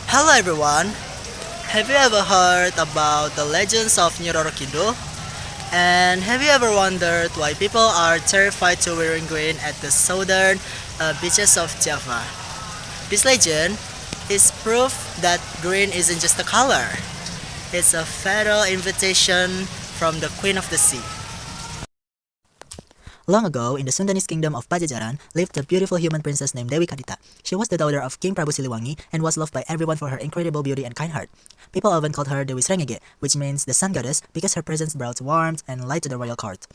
Hello everyone! Have you ever heard about the legends of Roro Kidul? And have you ever wondered why people are terrified to wearing green at the southern beaches of Java? This legend is proof that green isn't just a color. It's a fatal invitation from the Queen of the Sea. Long ago, in the Sundanese kingdom of Pajajaran, lived a beautiful human princess named Dewi Kadita. She was the daughter of King Prabu Siliwangi and was loved by everyone for her incredible beauty and kind heart. People often called her Dewi Srengenge, which means the sun goddess, because her presence brought warmth and light to the royal court.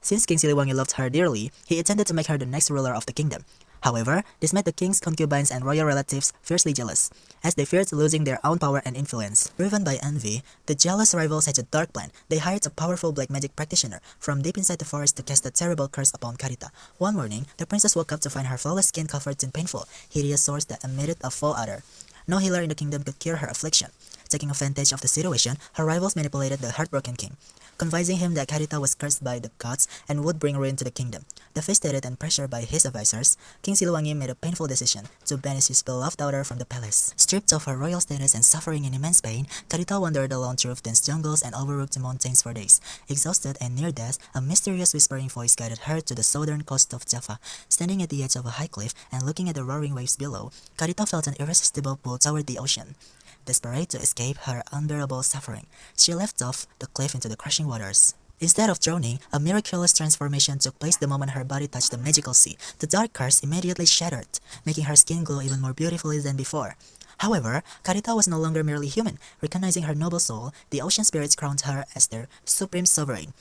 Since King Siliwangi loved her dearly, he intended to make her the next ruler of the kingdom. However, this made the king's concubines and royal relatives fiercely jealous, as they feared losing their own power and influence. Driven by envy, the jealous rivals had a dark plan. They hired a powerful black magic practitioner from deep inside the forest to cast a terrible curse upon Karita. One morning, the princess woke up to find her flawless skin covered in painful, hideous sores that emitted a foul odor. No healer in the kingdom could cure her affliction. Taking advantage of the situation, her rivals manipulated the heartbroken king, convincing him that Karita was cursed by the gods and would bring ruin to the kingdom. Devastated and pressured by his advisors, King Silwangi made a painful decision to banish his beloved daughter from the palace. Stripped of her royal status and suffering in immense pain, Karita wandered alone through dense jungles and overlooked mountains for days. Exhausted and near death, a mysterious whispering voice guided her to the southern coast of Java. Standing at the edge of a high cliff and looking at the roaring waves below, Karita felt an irresistible pull toward the ocean. Desperate to escape her unbearable suffering, she leapt off the cliff into the crushing waters. Instead of drowning, a miraculous transformation took place the moment her body touched the magical sea. The dark curse immediately shattered, making her skin glow even more beautifully than before. However, Karita was no longer merely human. Recognizing her noble soul, the ocean spirits crowned her as their supreme sovereign,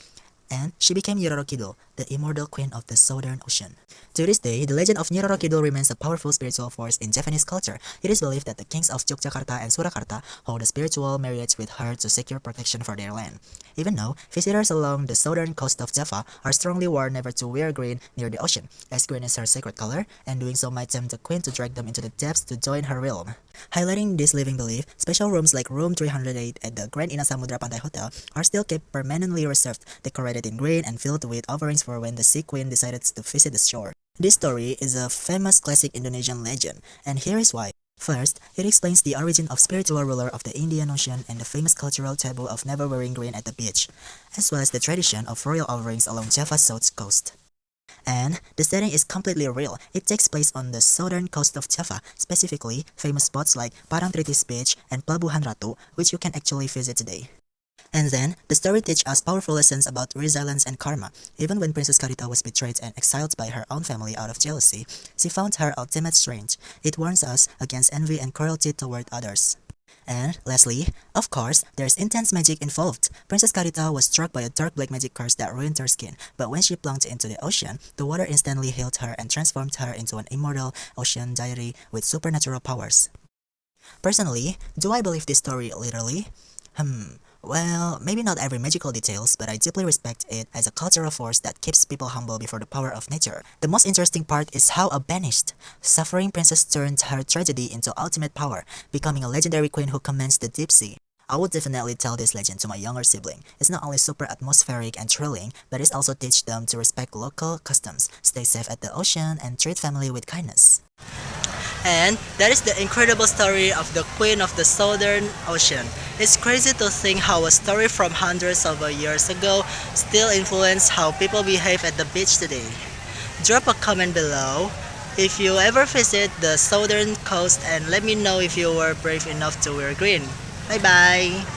and she became Roro Kidul, the immortal queen of the southern ocean. To this day, the legend of Roro Kidul remains a powerful spiritual force in Japanese culture. It is believed that the kings of Yogyakarta and Surakarta hold a spiritual marriage with her to secure protection for their land. Even now, visitors along the southern coast of Java are strongly warned never to wear green near the ocean, as green is her sacred color, and doing so might tempt the queen to drag them into the depths to join her realm. Highlighting this living belief, special rooms like room 308 at the Grand Ina Samudra Pantai Hotel are still kept permanently reserved, decorated in green and filled with offerings for when the sea queen decided to visit the shore. This story is a famous classic Indonesian legend, and here is why. First, it explains the origin of spiritual ruler of the Indian Ocean and the famous cultural taboo of never wearing green at the beach, as well as the tradition of royal offerings along Java's south coast. And the setting is completely real. It takes place on the southern coast of Java, specifically famous spots like Parangtritis Beach and Pelabuhan Ratu, which you can actually visit today. And then, the story teaches us powerful lessons about resilience and karma. Even when Princess Karita was betrayed and exiled by her own family out of jealousy, she found her ultimate strength. It warns us against envy and cruelty toward others. And lastly, of course, there's intense magic involved. Princess Karita was struck by a dark black magic curse that ruined her skin, but when she plunged into the ocean, the water instantly healed her and transformed her into an immortal ocean deity with supernatural powers. Personally, do I believe this story literally? Well, maybe not every magical details, but I deeply respect it as a cultural force that keeps people humble before the power of nature. The most interesting part is how a banished, suffering princess turned her tragedy into ultimate power, becoming a legendary queen who commands the deep sea. I would definitely tell this legend to my younger sibling. It's not only super atmospheric and thrilling, but it also teaches them to respect local customs, stay safe at the ocean, and treat family with kindness. And that is the incredible story of the Queen of the Southern Ocean. It's crazy to think how a story from hundreds of years ago still influences how people behave at the beach today. Drop a comment below if you ever visit the southern coast and let me know if you were brave enough to wear green. Bye bye!